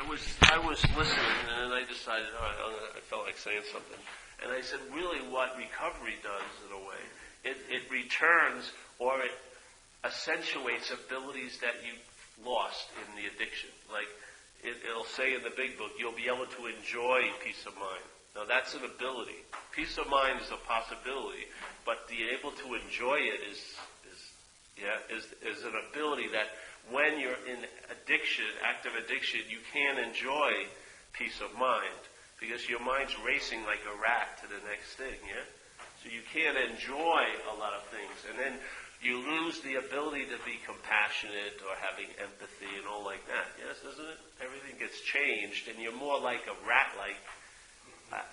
I was listening, and then I decided, all right, I felt like saying something. And I said, really what recovery does, in a way, it returns or it accentuates abilities that you lost in the addiction. Like, it'll say in the big book, you'll be able to enjoy peace of mind. Now that's an ability. Peace of mind is a possibility, but being able to enjoy it is an ability that when you're in addiction, active addiction, you can enjoy peace of mind because your mind's racing like a rat to the next thing, yeah? So you can't enjoy a lot of things. And then you lose the ability to be compassionate or having empathy and all like that. Yes, doesn't it? Everything gets changed and you're more like a rat-like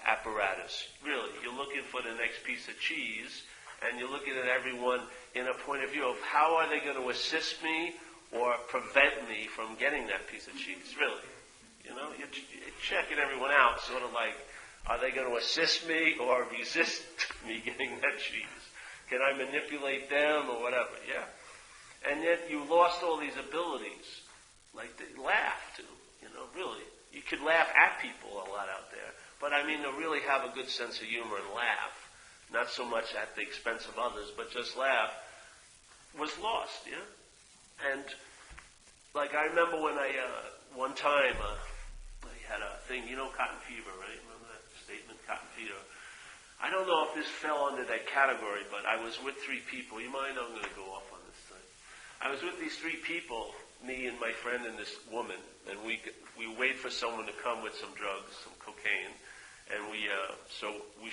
apparatus. Really, you're looking for the next piece of cheese and you're looking at everyone in a point of view of how are they going to assist me or prevent me from getting that piece of cheese, really. You know, you're checking everyone out, sort of like, are they going to assist me or resist me getting that cheese? Can I manipulate them or whatever? Yeah. And yet you lost all these abilities, like to laugh too, you know, really. You could laugh at people a lot out there, but I mean to really have a good sense of humor and laugh, not so much at the expense of others, but just laugh, was lost, yeah? And like I remember when one time, I had a thing, you know, cotton fever, right? Remember that statement, cotton fever? I don't know if this fell under that category, but I was with three people. You mind? I'm going to go off on this thing. I was with these three people, me and my friend and this woman, and we wait for someone to come with some drugs, some cocaine, and we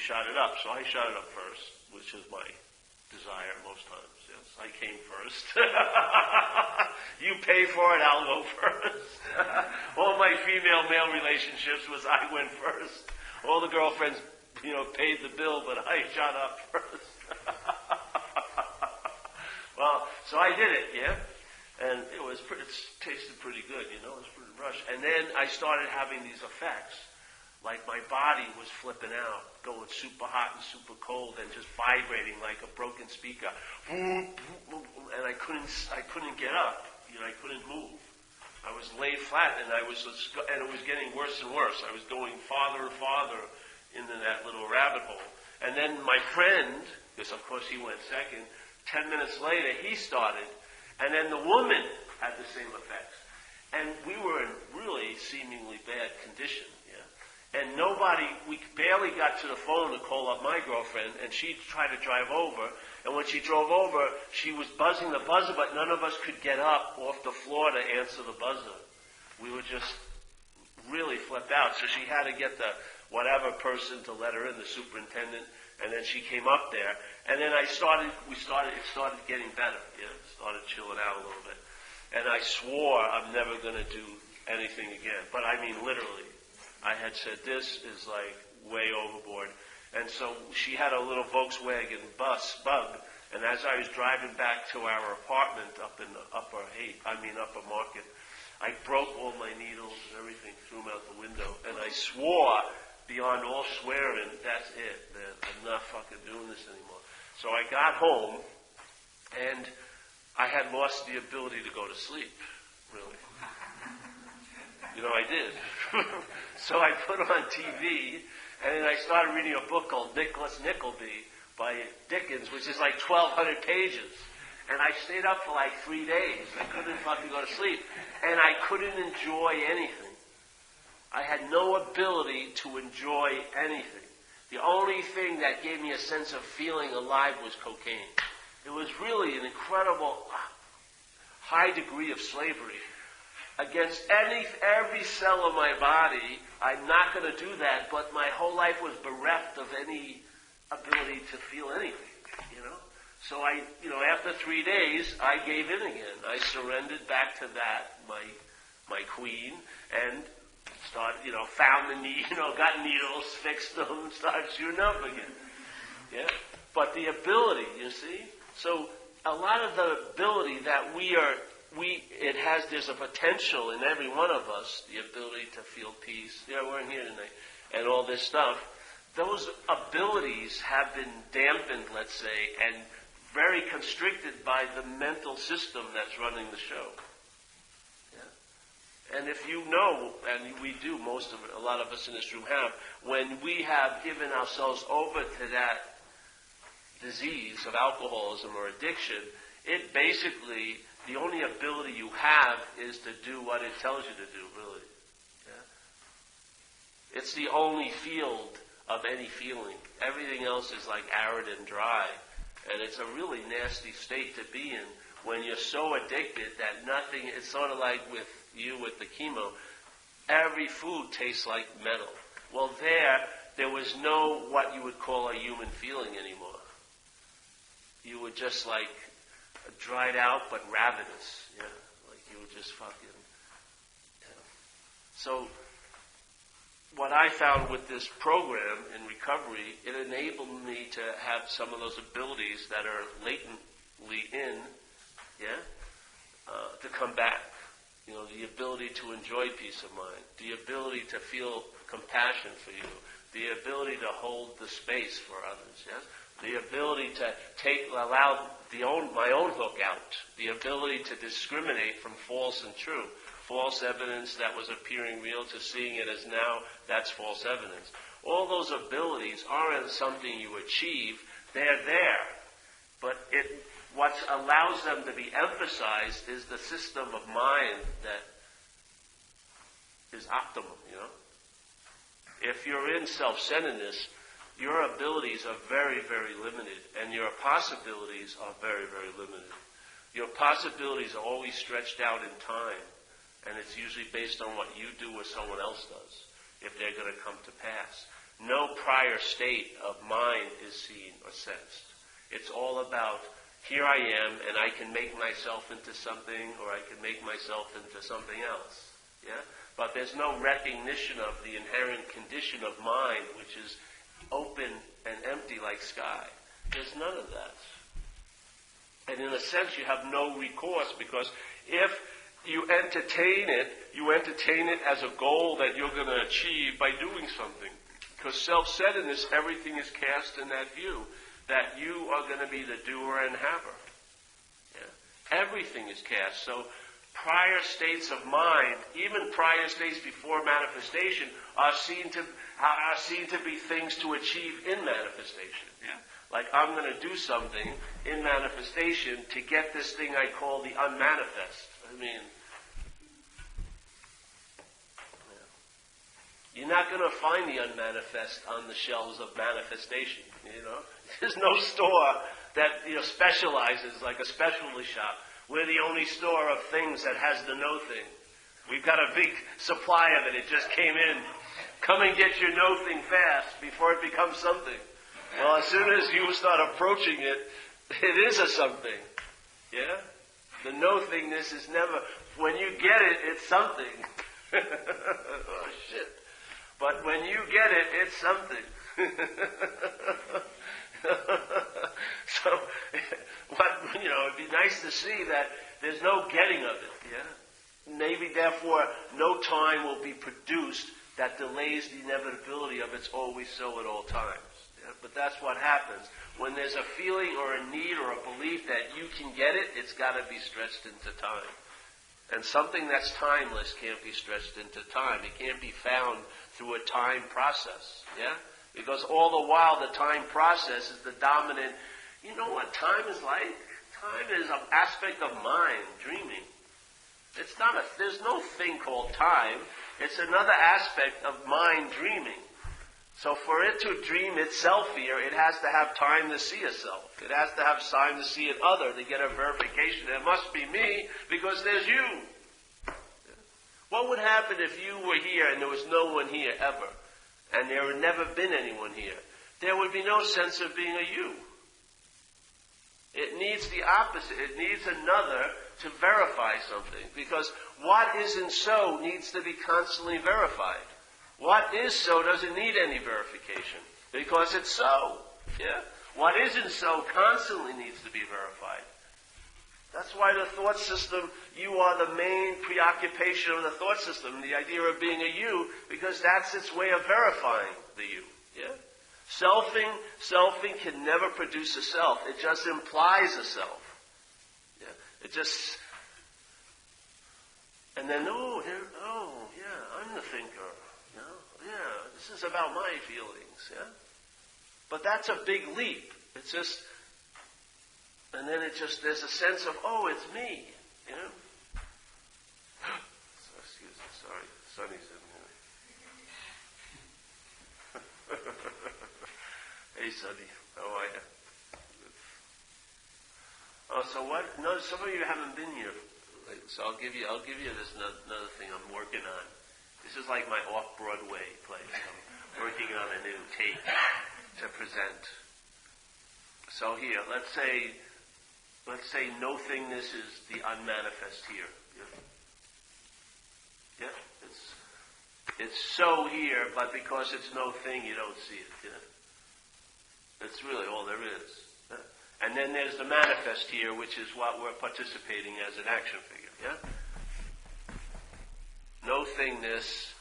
shot it up. So I shot it up first, which is my desire most times. Yes, I came first. You pay for it, I'll go first. All my female-male relationships was I went first. All the girlfriends, you know, paid the bill, but I shot up first. Well, so I did it, yeah? And it tasted pretty good, you know, it was pretty rush. And then I started having these effects. Like my body was flipping out, going super hot and super cold and just vibrating like a broken speaker. And I couldn't get up, you know, I couldn't move. I was laid flat and it was getting worse and worse. I was going farther and farther into that little rabbit hole. And then my friend, because of course he went second, 10 minutes later he started, and then the woman had the same effects. And we were in really seemingly bad condition, yeah. And we barely got to the phone to call up my girlfriend, and she tried to drive over, and when she drove over, she was buzzing the buzzer, but none of us could get up off the floor to answer the buzzer. We were just really flipped out, so she had to get the whatever person to let her in, the superintendent, and then she came up there, and then it started getting better, yeah, started chilling out a little bit, and I swore I'm never going to do anything again, but I mean literally, I had said this is like way overboard, and so she had a little Volkswagen bug, and as I was driving back to our apartment up in the upper market, I broke all my needles and everything, threw them out the window, and I swore beyond all swearing, that's it. I'm not fucking doing this anymore. So I got home, and I had lost the ability to go to sleep, really. You know, I did. So I put on TV, and then I started reading a book called Nicholas Nickleby by Dickens, which is like 1,200 pages. And I stayed up for like 3 days. I couldn't fucking go to sleep. And I couldn't enjoy anything. I had no ability to enjoy anything. The only thing that gave me a sense of feeling alive was cocaine. It was really an incredible high degree of slavery. Against every cell of my body, I'm not going to do that, but my whole life was bereft of any ability to feel anything, you know? So after 3 days, I gave in again. I surrendered back to that, my queen, and started, found got needles, fixed them, started shooting up again. Yeah? But the ability, you see? So a lot of the ability that there's a potential in every one of us, the ability to feel peace. Yeah, we're in here tonight. And all this stuff. Those abilities have been dampened, let's say, and very constricted by the mental system that's running the show. Yeah? And if you know, and we do, most of it, a lot of us in this room have, when we have given ourselves over to that disease of alcoholism or addiction, it basically, the only ability you have is to do what it tells you to do, really. Yeah? It's the only field of any feeling. Everything else is like arid and dry. And it's a really nasty state to be in when you're so addicted that nothing, it's sort of like with you with the chemo, every food tastes like metal. Well, there was no what you would call a human feeling anymore. You were just like dried out but ravenous. Yeah, like you were just fucking. Yeah. So, what I found with this program in recovery, it enabled me to have some of those abilities that are latently in, to come back. You know, the ability to enjoy peace of mind, the ability to feel compassion for you, the ability to hold the space for others, yes? The ability to allow my own hook out, the ability to discriminate from false and true. False evidence that was appearing real to seeing it as now, that's false evidence. All those abilities aren't something you achieve, they're there. But what allows them to be emphasized is the system of mind that is optimal, you know. If you're in self-centeredness, your abilities are very, very limited, and your possibilities are very, very limited. Your possibilities are always stretched out in time, and it's usually based on what you do or someone else does, if they're going to come to pass. No prior state of mind is seen or sensed. It's all about, here I am, and I can make myself into something, or I can make myself into something else. Yeah? But there's no recognition of the inherent condition of mind, which is open and empty like sky. There's none of that. And in a sense, you have no recourse, because if you entertain it as a goal that you're going to achieve by doing something. Because self-centeredness, everything is cast in that view, that you are going to be the doer and haver. Yeah? Everything is cast. So prior states of mind, even prior states before manifestation, are seen to be things to achieve in manifestation. Yeah? Like, I'm going to do something in manifestation to get this thing I call the unmanifest. I mean, you're not going to find the unmanifest on the shelves of manifestation, you know. There's no store that, specializes, like a specialty shop. We're the only store of things that has the no thing. We've got a big supply of it. It just came in. Come and get your no thing fast before it becomes something. Well, as soon as you start approaching it, it is a something. Yeah? The no thingness is never, when you get it, it's something. Oh, shit. But when you get it, it's something. So, it'd be nice to see that there's no getting of it, yeah? Maybe, therefore, no time will be produced that delays the inevitability of it's always so at all times. Yeah? But that's what happens. When there's a feeling or a need or a belief that you can get it, it's got to be stretched into time. And something that's timeless can't be stretched into time. It can't be found through a time process. Yeah? Because all the while the time process is the dominant. You know what time is like? Time is an aspect of mind, dreaming. It's not there's no thing called time. It's another aspect of mind dreaming. So for it to dream itself here, it has to have time to see itself. It has to have time to see an other to get a verification. It must be me because there's you. What would happen if you were here and there was no one here ever? And there had never been anyone here? There would be no sense of being a you. It needs the opposite. It needs another to verify something. Because what isn't so needs to be constantly verified. What is so doesn't need any verification. Because it's so. Yeah? What isn't so constantly needs to be verified. That's why the thought system, you are the main preoccupation of the thought system, the idea of being a you, because that's its way of verifying the you. Yeah? Selfing can never produce a self. It just implies a self. Yeah? It just... And then, yeah, I'm the thinker. You know? Yeah, this is about my feelings. Yeah, but that's a big leap. It's just, and then there's a sense of, oh, it's me. You know. So, excuse me, sorry, Sonny's in here. Hey, Sonny, how are you? Oh, so what? No, some of you haven't been here. So I'll give you this another thing I'm working on. This is like my off-Broadway place. I'm working on a new take to present. So here, let's say no thingness is the unmanifest here. Yeah? It's so here, but because it's no thing, you don't see it. Yeah? That's really all there is. Yeah? And then there's the manifest here, which is what we're participating as an action figure. Yeah? No thingness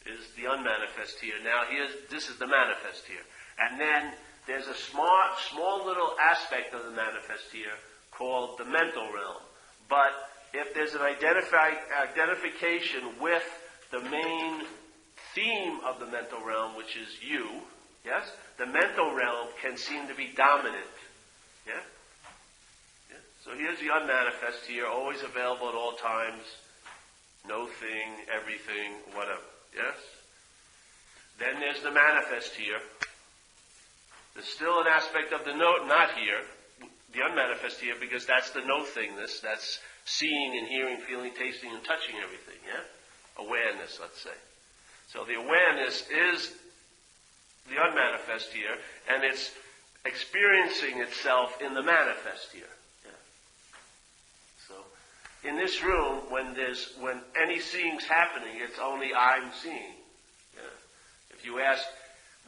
is the unmanifest here. Now this is the manifest here. And then there's a small little aspect of the manifest here called the mental realm. But if there's an identification with the main theme of the mental realm, which is you, yes, the mental realm can seem to be dominant. Yeah? Yeah? So here's the unmanifest here, always available at all times. No thing, everything, whatever. Yes? Then there's the manifest here. There's still an aspect of the not here, the unmanifest here, because that's the no thingness. That's seeing and hearing, feeling, tasting, and touching everything. Yeah? Awareness, let's say. So the awareness is the unmanifest here, and it's experiencing itself in the manifest here. Yeah. So, in this room, when any seeing's happening, it's only I'm seeing. Yeah. If you ask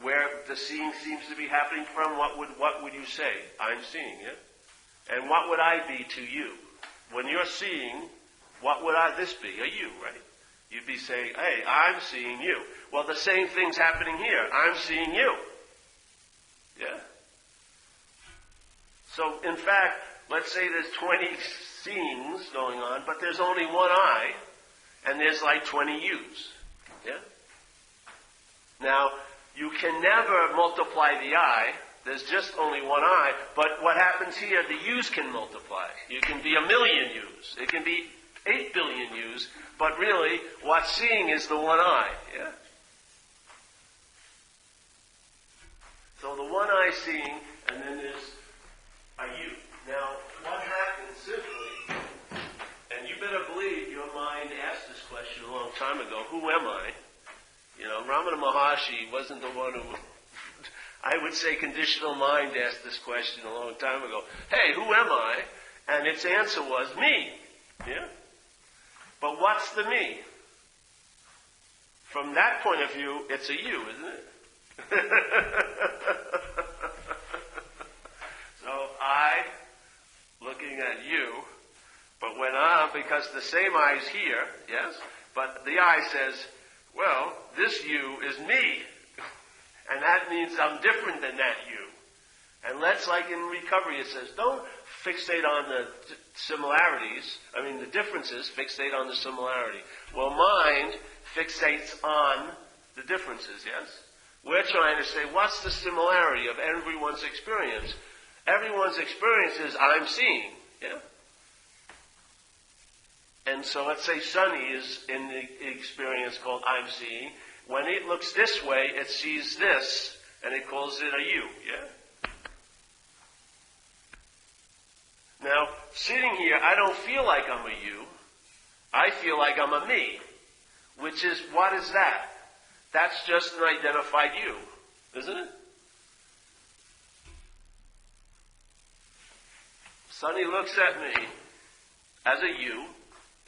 where the seeing seems to be happening from, what would you say? I'm seeing. Yeah. And what would I be to you? When you're seeing, what would this be? A you, right? You'd be saying, hey, I'm seeing you. Well, the same thing's happening here. I'm seeing you. Yeah? So, in fact, let's say there's 20 seeings going on, but there's only one I, and there's like 20 yous. Yeah? Now, you can never multiply the I. There's just only one I, but what happens here, the yous can multiply. You can be 1,000,000 yous. It can be 8 billion yous, but really, what's seeing is the one I. Yeah? So the one I seeing, and then there's a you. Now, what happens simply, and you better believe your mind asked this question a long time ago, who am I? You know, Ramana Maharshi wasn't the one who, I would say conditional mind asked this question a long time ago. Hey, who am I? And its answer was me. Yeah? But what's the me? From that point of view, it's a you, isn't it? So I, looking at you, but when because the same I is here, yes, but the I says, well, this you is me. And that means I'm different than that you. And let's, like in recovery, it says, don't fixate on the the differences, fixate on the similarity. Well, mind fixates on the differences, yes? We're trying to say, what's the similarity of everyone's experience? Everyone's experience is, I'm seeing, yeah? And so let's say Sunny is in the experience called I'm seeing. When it looks this way, it sees this, and it calls it a you, yeah? Now, sitting here, I don't feel like I'm a you. I feel like I'm a me. Which is, what is that? That's just an identified you, isn't it? Sunny looks at me as a you,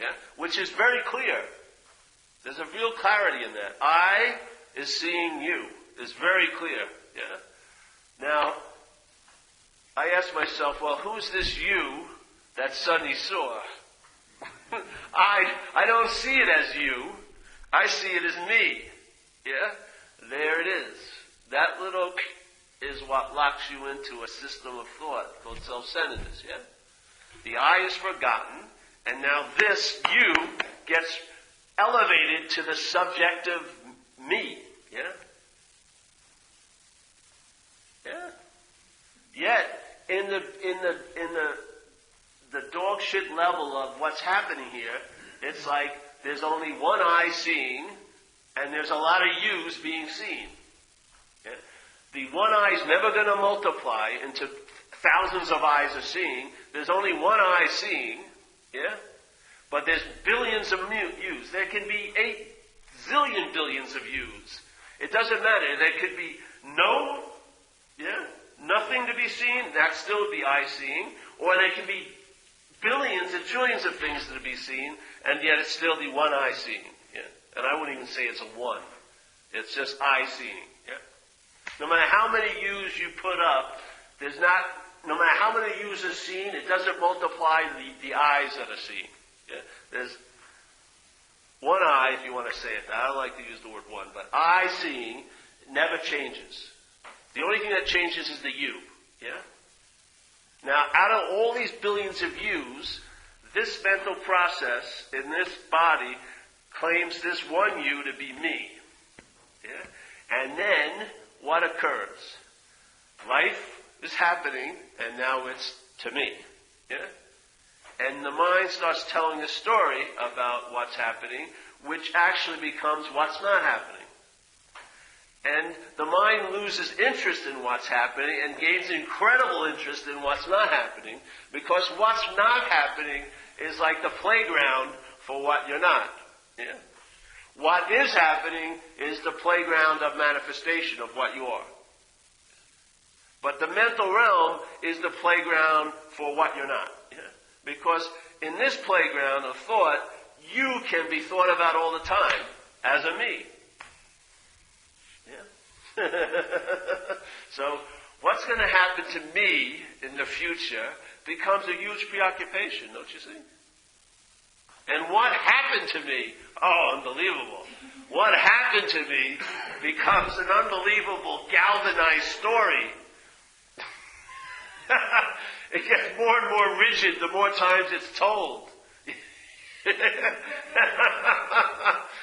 yeah, which is very clear. There's a real clarity in that. I is seeing you. Is very clear, yeah. Now, I ask myself, well, who's this you that Sunny saw? I don't see it as you. I see it as me. Yeah? There it is. That little is what locks you into a system of thought called self-centeredness, yeah? The I is forgotten, And now this you gets elevated to the subjective me. Yeah? Yeah. Yet, in the dog shit level of what's happening here, it's like there's only one eye seeing, and there's a lot of yous being seen. Yeah? The one eye is never going to multiply into thousands of eyes are seeing. There's only one eye seeing, yeah? But there's billions of yous. There can be 8 zillion billions of yous. It doesn't matter. There could be nothing to be seen. That's still the eye seeing. Or there can be billions and trillions of things to be seen, and yet it's still the one eye seeing. Yeah? And I wouldn't even say it's a one. It's just eye seeing. Yeah? No matter how many yous you put up, no matter how many yous are seen, it doesn't multiply the eyes that are seen. Yeah? There's one eye, if you want to say it. I don't like to use the word one, but eye seeing never changes. The only thing that changes is the you. Yeah? Now, out of all these billions of yous, this mental process in this body claims this one you to be me. Yeah? And then, what occurs? Life is happening, and now it's to me. Yeah? And the mind starts telling a story about what's happening, which actually becomes what's not happening. And the mind loses interest in what's happening and gains incredible interest in what's not happening, because what's not happening is like the playground for what you're not. Yeah? What is happening is the playground of manifestation of what you are. But the mental realm is the playground for what you're not. Yeah? Because in this playground of thought, you can be thought about all the time as a me. Yeah? So, what's going to happen to me in the future becomes a huge preoccupation, don't you see? And what happened to me? Oh, unbelievable. What happened to me becomes an unbelievable galvanized story. It gets more and more rigid the more times it's told.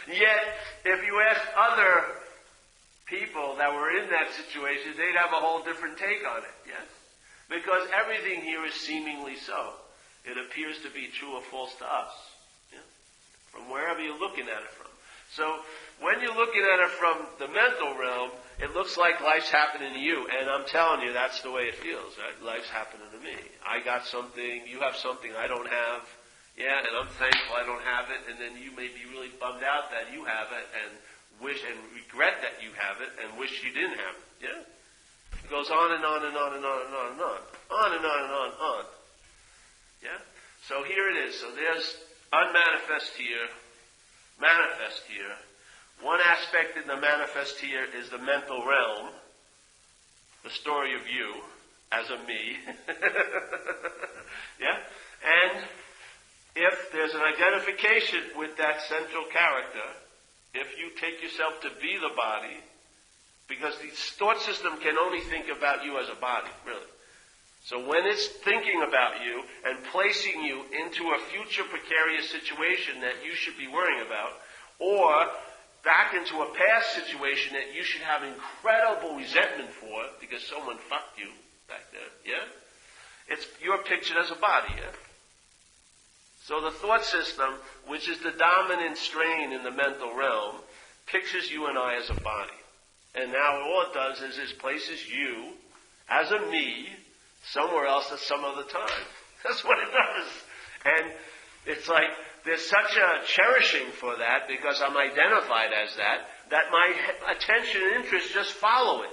Yet, if you ask other people that were in that situation, they'd have a whole different take on it, yes? Because everything here is seemingly so. It appears to be true or false to us, yeah? From wherever you're looking at it from. So, when you're looking at it from the mental realm, it looks like life's happening to you, and I'm telling you, that's the way it feels, right? Life's happening to me. I got something, you have something I don't have, yeah, and I'm thankful I don't have it, and then you may be really bummed out that you have it, and wish and regret that you have it, and wish you didn't have it, yeah? It goes on and on and on and on and on and on. On and on and on and on. Yeah? So here it is. So there's unmanifest here, manifest here. One aspect in the manifest here is the mental realm, the story of you as a me. Yeah? And if there's an identification with that central character, if you take yourself to be the body, because the thought system can only think about you as a body, really. So when it's thinking about you and placing you into a future precarious situation that you should be worrying about, or back into a past situation that you should have incredible resentment for because someone fucked you back there, yeah? You're pictured as a body, yeah? So the thought system, which is the dominant strain in the mental realm, pictures you and I as a body. And now all it does is it places you as a me somewhere else at some other time. That's what it does. And it's like there's such a cherishing for that because I'm identified as that my attention and interest just follow it.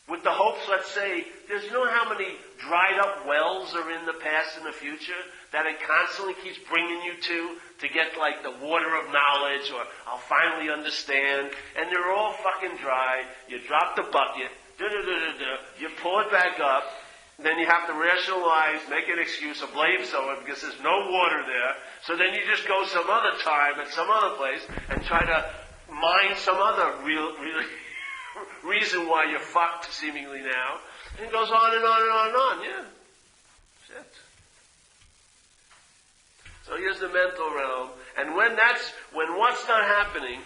With the hopes, let's say, there's how many dried up wells are in the past and the future that it constantly keeps bringing you to get like the water of knowledge or I'll finally understand. And they're all fucking dry. You drop the bucket, you pull it back up, then you have to rationalize, make an excuse, or blame someone because there's no water there. So then you just go some other time at some other place and try to mine some other reason why you're fucked seemingly now. And it goes on and on and on and on, yeah. That's it. So here's the mental realm. And when what's not happening,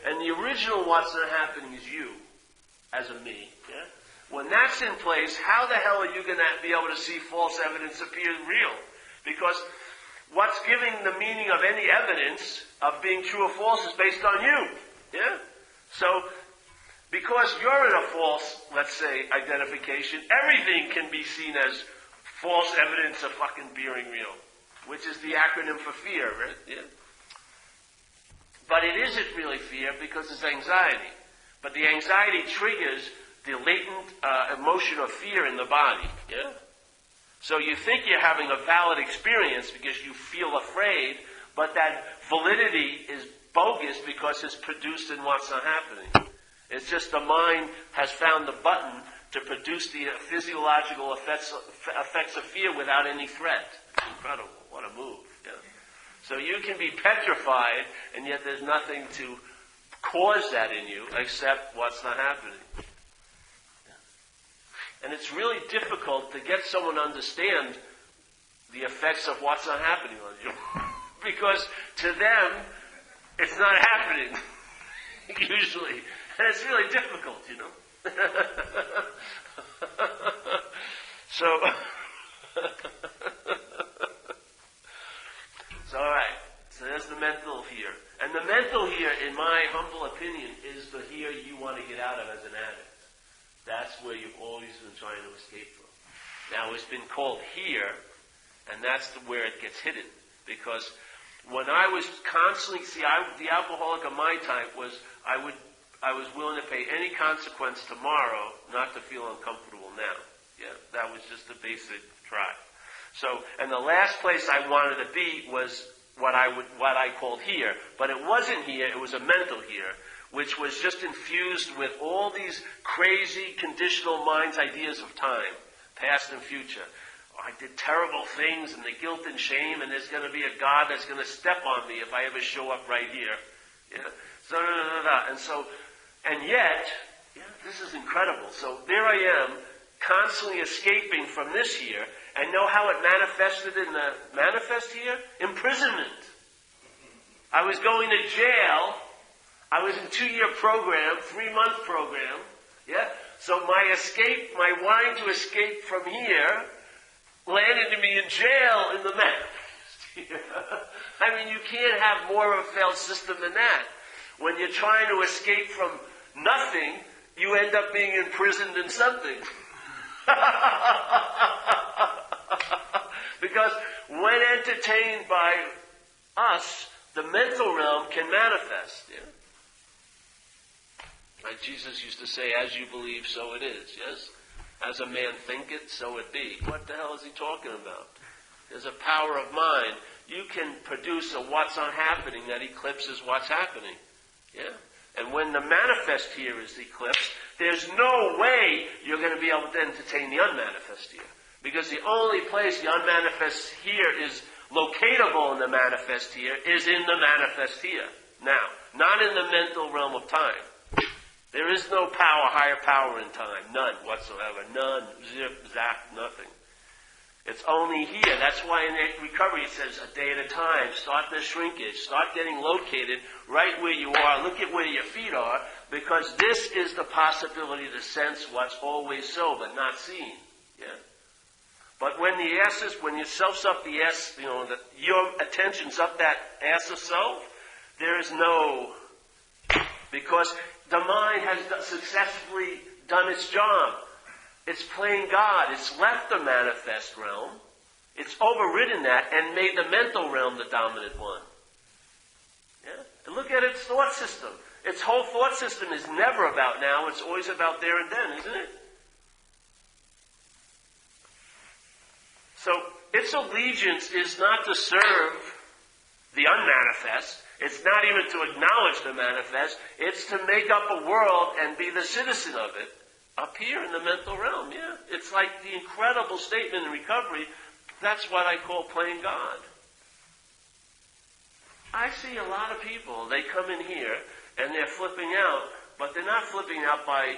and the original what's not happening is you, as a me, yeah? When that's in place, how the hell are you going to be able to see false evidence appear real? Because what's giving the meaning of any evidence of being true or false is based on you. Yeah? So, because you're in a false, let's say, identification, everything can be seen as false evidence of fucking being real, which is the acronym for fear, right? Yeah? But it isn't really fear because it's anxiety. But the anxiety triggers the latent emotion of fear in the body. Yeah? So you think you're having a valid experience because you feel afraid, but that validity is bogus because it's produced in what's not happening. It's just the mind has found the button to produce the physiological effects of fear without any threat. Incredible. What a move. Yeah. So you can be petrified, and yet there's nothing to cause that in you except what's not happening. And it's really difficult to get someone to understand the effects of what's not happening on you. Because to them, it's not happening, usually. And it's really difficult, you know. So, all right. So there's the mental here. And the mental here, in my humble opinion, is the here you want to get out of as an addict. That's where you've always been trying to escape from. Now, it's been called here, and that's where it gets hidden. Because when I was constantly, the alcoholic of my type was, I was willing to pay any consequence tomorrow not to feel uncomfortable now. Yeah, that was just the basic drive. So, and the last place I wanted to be was what I called here. But it wasn't here, it was a mental here, which was just infused with all these crazy conditional minds ideas of time, past and future. I did terrible things and the guilt and shame, and there's going to be a God that's going to step on me if I ever show up right here. Yeah. So, and yet, this is incredible. So there I am, constantly escaping from this here, and know how it manifested in the manifest here? Imprisonment. I was going to jail. I was in 2-year program, 3-month program. Yeah? So my wanting to escape from here landed me in jail in the manifest. I mean, you can't have more of a failed system than that. When you're trying to escape from nothing, you end up being imprisoned in something. Because when entertained by us, the mental realm can manifest. Yeah? Like Jesus used to say, as you believe, so it is. Yes? As a man thinketh, so it be. What the hell is he talking about? There's a power of mind. You can produce a what's not happening that eclipses what's happening. Yeah? And when the manifest here is eclipsed, there's no way you're going to be able to entertain the unmanifest here. Because the only place the unmanifest here is locatable in the manifest here is in the manifest here. Now, not in the mental realm of time. There is no power, higher power in time. None whatsoever. None. Zip, zap, nothing. It's only here. That's why in recovery it says a day at a time. Start the shrinkage. Start getting located right where you are. Look at where your feet are. Because this is the possibility to sense what's always so, but not seen. Yeah? But when the S is, when you self's up the S, your attention's up that S of self, there is no, because the mind has successfully done its job. It's playing God. It's left the manifest realm. It's overridden that and made the mental realm the dominant one. Yeah? And look at its thought system. Its whole thought system is never about now. It's always about there and then, isn't it? So its allegiance is not to serve the unmanifest. It's not even to acknowledge the manifest. It's to make up a world and be the citizen of it up here in the mental realm. Yeah, it's like the incredible statement in recovery. That's what I call playing God. I see a lot of people, they come in here and they're flipping out, but they're not flipping out by,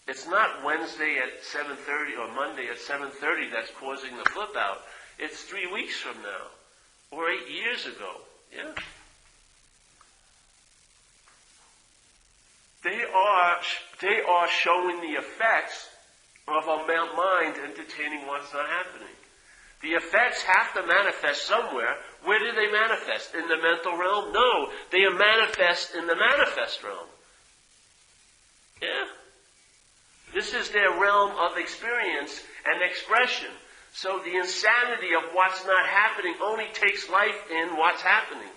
it's not Wednesday at 7:30 or Monday at 7:30 that's causing the flip out. It's 3 weeks from now, or 8 years ago. Yeah. They are showing the effects of a mind entertaining what's not happening. The effects have to manifest somewhere. Where do they manifest? In the mental realm? No, they manifest in the manifest realm. Yeah? This is their realm of experience and expression. So the insanity of what's not happening only takes life in what's happening.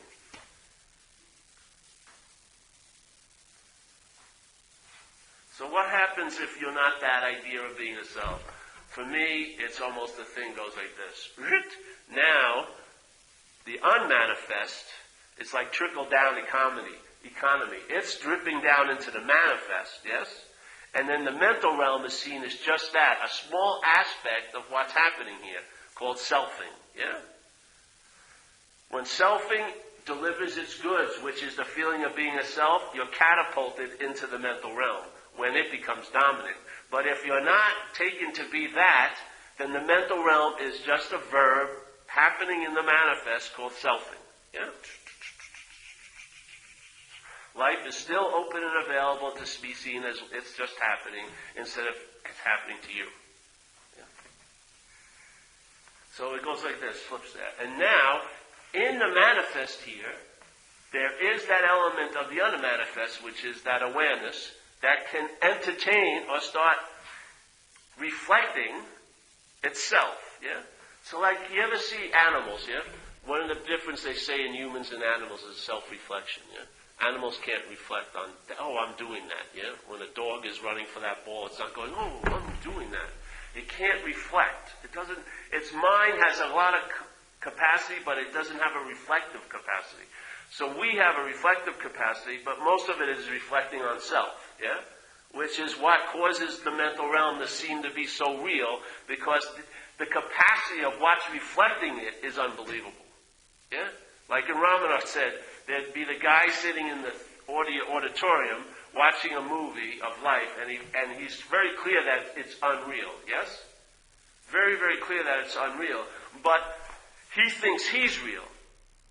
So what happens if you're not that idea of being a self? For me, it's almost the thing goes like this. Now, the unmanifest, it's like trickle-down economy. It's dripping down into the manifest, yes? And then the mental realm is seen as just that, a small aspect of what's happening here, called selfing, yeah? When selfing delivers its goods, which is the feeling of being a self, you're catapulted into the mental realm when it becomes dominant. But if you're not taken to be that, then the mental realm is just a verb happening in the manifest called selfing. Yeah? Life is still open and available to be seen as it's just happening instead of it's happening to you. Yeah. So it goes like this, flips that. And now, in the manifest here, there is that element of the unmanifest, which is that awareness, that can entertain or start reflecting itself, yeah? So like, you ever see animals, yeah? One of the difference they say in humans and animals is self-reflection, yeah? Animals can't reflect on, oh, I'm doing that, yeah? When a dog is running for that ball, it's not going, oh, I'm doing that. It can't reflect. It doesn't, its mind has a lot of capacity, but it doesn't have a reflective capacity. So we have a reflective capacity, but most of it is reflecting on self, yeah? Which is what causes the mental realm to seem to be so real, because the capacity of what's reflecting it is unbelievable, yeah? Like in Ramanath said, there'd be the guy sitting in the auditorium watching a movie of life, and he's very clear that it's unreal, yes? Very, very clear that it's unreal, but he thinks he's real.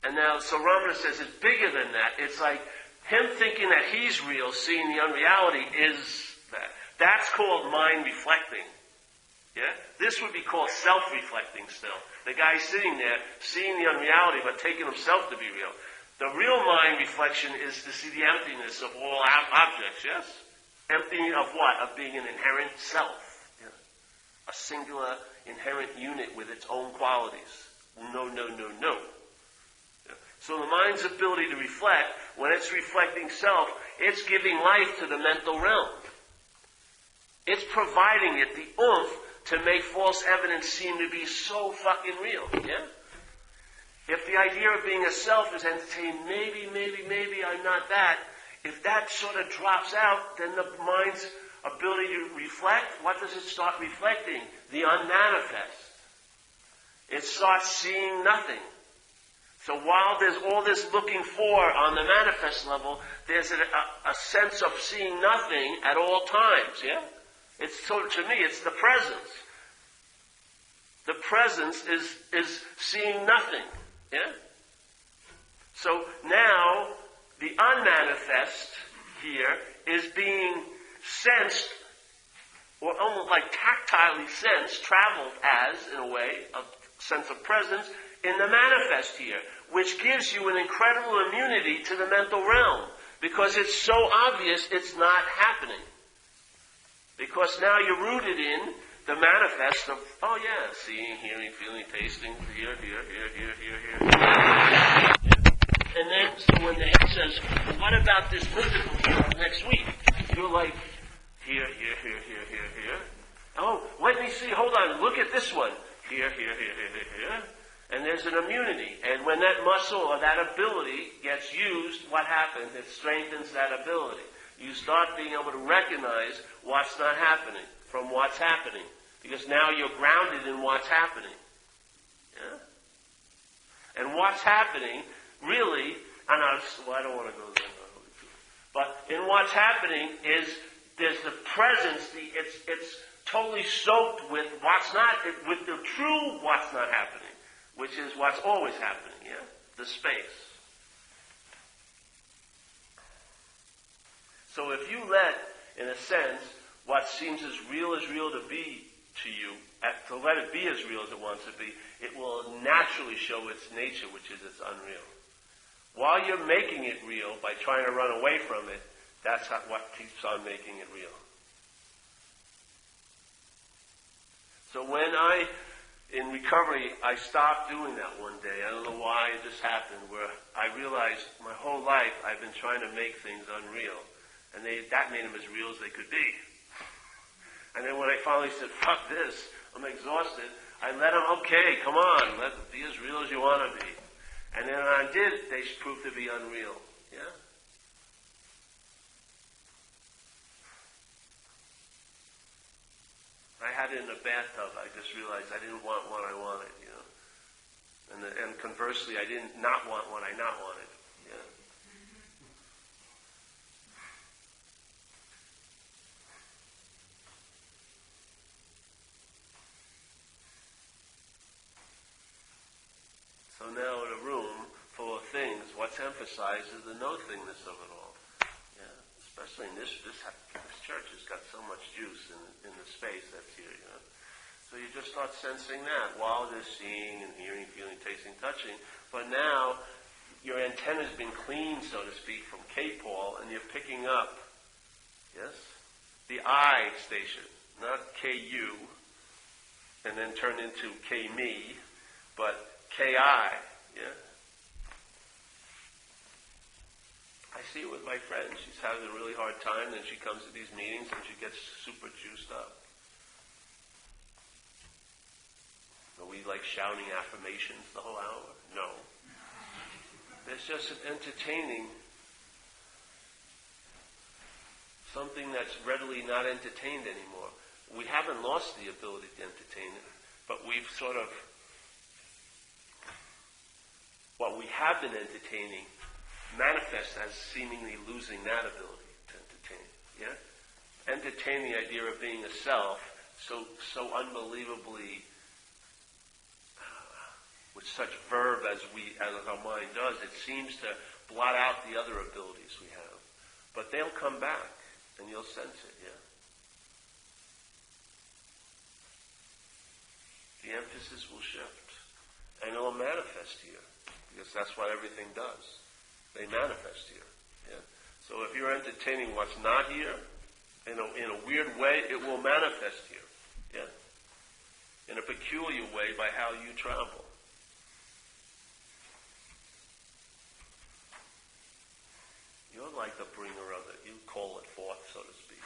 And now, so Ramana says it's bigger than that. It's like him thinking that he's real, seeing the unreality is that. That's called mind reflecting. Yeah? This would be called self-reflecting still. The guy sitting there, seeing the unreality, but taking himself to be real. The real mind reflection is to see the emptiness of all objects, yes? Emptying of what? Of being an inherent self. Yeah? A singular, inherent unit with its own qualities. No, no, no, no. So the mind's ability to reflect, when it's reflecting self, it's giving life to the mental realm. It's providing it the oomph to make false evidence seem to be so fucking real, yeah? If the idea of being a self is entertained, maybe I'm not that, if that sort of drops out, then the mind's ability to reflect, what does it start reflecting? The unmanifest. It starts seeing nothing. So while there's all this looking for on the manifest level, there's a sense of seeing nothing at all times, yeah? So to me, it's the presence. The presence is seeing nothing, yeah? So now, the unmanifest here is being sensed, or almost like tactilely sensed, traveled as, in a way, a sense of presence, in the manifest here, which gives you an incredible immunity to the mental realm, because it's so obvious it's not happening. Because now you're rooted in the manifest of, oh yeah, seeing, hearing, feeling, tasting, here. And then, so when the head says, well, what about this physical stuff next week? You're like, here. Oh, let me see, hold on, look at this one. Here. And there's an immunity. And when that muscle or that ability gets used, what happens? It strengthens that ability. You start being able to recognize what's not happening from what's happening. Because now you're grounded in what's happening. Yeah? And what's happening, really, and I don't want to go there. But in what's happening is there's the presence, it's totally soaked with what's not, with the true what's not happening, which is what's always happening, yeah? the space. So if you let, in a sense, what seems as real to be to you, to let it be as real as it wants to be, it will naturally show its nature, which is it's unreal. While you're making it real by trying to run away from it, that's what keeps on making it real. So when in recovery, I stopped doing that one day. I don't know why it just happened, where I realized my whole life I've been trying to make things unreal. And that made them as real as they could be. And then when I finally said, fuck this, I'm exhausted, I let them, okay, come on, let it be as real as you want to be. And then when I did, they proved to be unreal. Yeah? I had it in a bathtub. I just realized I didn't want what I wanted, you know. And conversely, I didn't not want what I not wanted. Yeah. So now in a room full of things, what's emphasized is the no-thingness of it all. Yeah. Especially in this church has got so much juice in the space that's here, you know. So you just start sensing that while there's seeing and hearing, feeling, tasting, touching. But now your antenna's been cleaned, so to speak, from K-Paul, and you're picking up, yes, the I station, not K-U, and then turn into K-me, but K-I, yeah. I see it with my friend. She's having a really hard time, and she comes to these meetings and she gets super juiced up. Are we like shouting affirmations the whole hour? No. It's just an entertaining, something that's readily not entertained anymore. We haven't lost the ability to entertain it, but we've sort of, what we have been entertaining manifests as seemingly losing that ability to entertain. Yeah? Entertain the idea of being a self so unbelievably with such verve as our mind does, it seems to blot out the other abilities we have. But they'll come back and you'll sense it, yeah. The emphasis will shift and it'll manifest here because that's what everything does. They manifest here. Yeah? So if you're entertaining what's not here, in a weird way, it will manifest here. Yeah? In a peculiar way by how you travel. You're like the bringer of it. You call it forth, so to speak.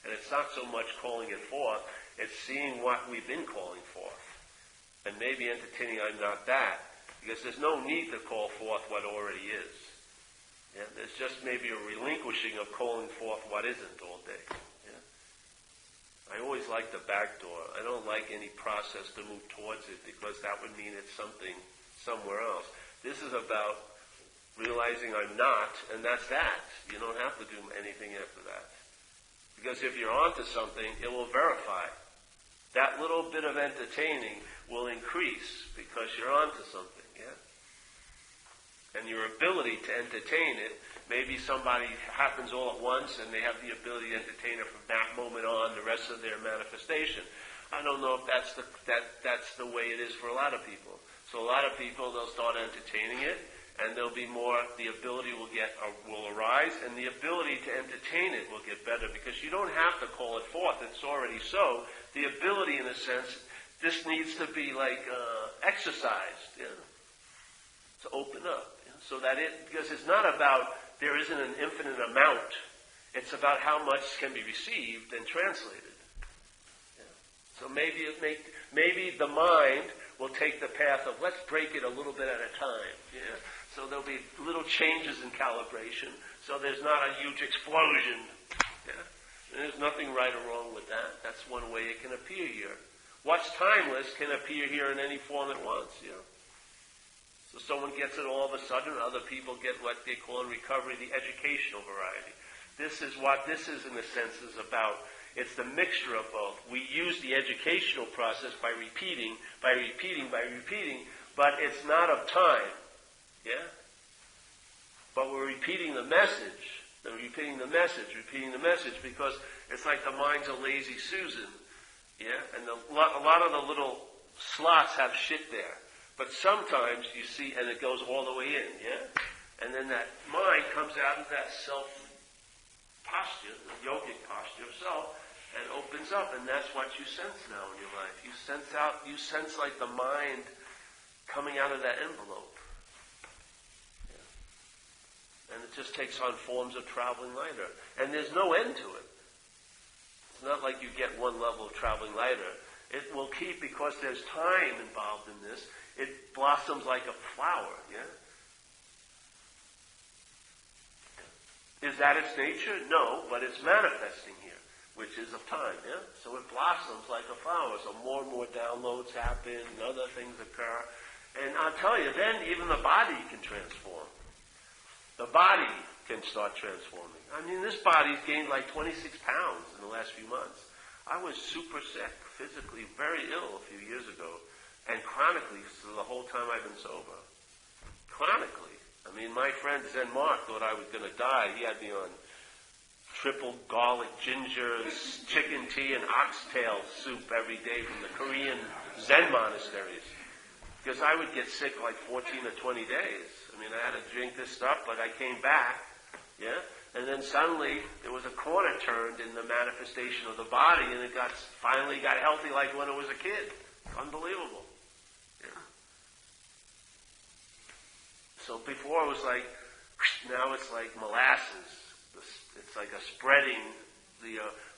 And it's not so much calling it forth, it's seeing what we've been calling forth. And maybe entertaining I'm not that, because there's no need to call forth what already is. Yeah, there's just maybe a relinquishing of calling forth what isn't all day. Yeah? I always like the back door. I don't like any process to move towards it because that would mean it's something somewhere else. This is about realizing I'm not, and that's that. You don't have to do anything after that. Because if you're onto something, it will verify. That little bit of entertaining will increase because you're onto something. Yeah? And your ability to entertain it, maybe somebody happens all at once and they have the ability to entertain it from that moment on the rest of their manifestation. I don't know if that's the way it is for a lot of people. So a lot of people, they'll start entertaining it and there'll be more, the ability will arise and the ability to entertain it will get better because you don't have to call it forth, it's already so. The ability in a sense, this needs to be like exercised, yeah, to open up. So that because it's not about there isn't an infinite amount. It's about how much can be received and translated. Yeah. So maybe the mind will take the path of let's break it a little bit at a time. Yeah. So there'll be little changes in calibration. So there's not a huge explosion. Yeah. And there's nothing right or wrong with that. That's one way it can appear here. What's timeless can appear here in any form it wants. Yeah. So someone gets it all of a sudden, other people get what they call in recovery the educational variety. This is what this is in a sense is about. It's the mixture of both. We use the educational process by repeating, but it's not of time. Yeah? But we're repeating the message. They're repeating the message, because it's like the mind's a lazy Susan. Yeah? And a lot of the little slots have shit there. But sometimes you see, and it goes all the way in, yeah? And then that mind comes out of that self posture, the yogic posture of self, and opens up, and that's what you sense now in your life. You sense like the mind coming out of that envelope. And it just takes on forms of traveling lighter. And there's no end to it. It's not like you get one level of traveling lighter. It will keep, because there's time involved in this, it blossoms like a flower, yeah? Is that its nature? No, but it's manifesting here, which is of time, yeah? So it blossoms like a flower. So more and more downloads happen, and other things occur. And I'll tell you, then even the body can transform. The body can start transforming. I mean, this body's gained like 26 pounds in the last few months. I was super sick, physically very ill a few years ago, and chronically for the whole time I've been sober. Chronically. I mean, my friend Zen Mark thought I was going to die. He had me on triple garlic ginger, chicken tea, and oxtail soup every day from the Korean Zen monasteries. Because I would get sick like 14 or 20 days. I mean, I had to drink this stuff, but I came back, yeah? And then suddenly, there was a corner turned in the manifestation of the body, and it finally got healthy like when it was a kid. Unbelievable. Yeah. So before it was like, now it's like molasses. It's like a spreading.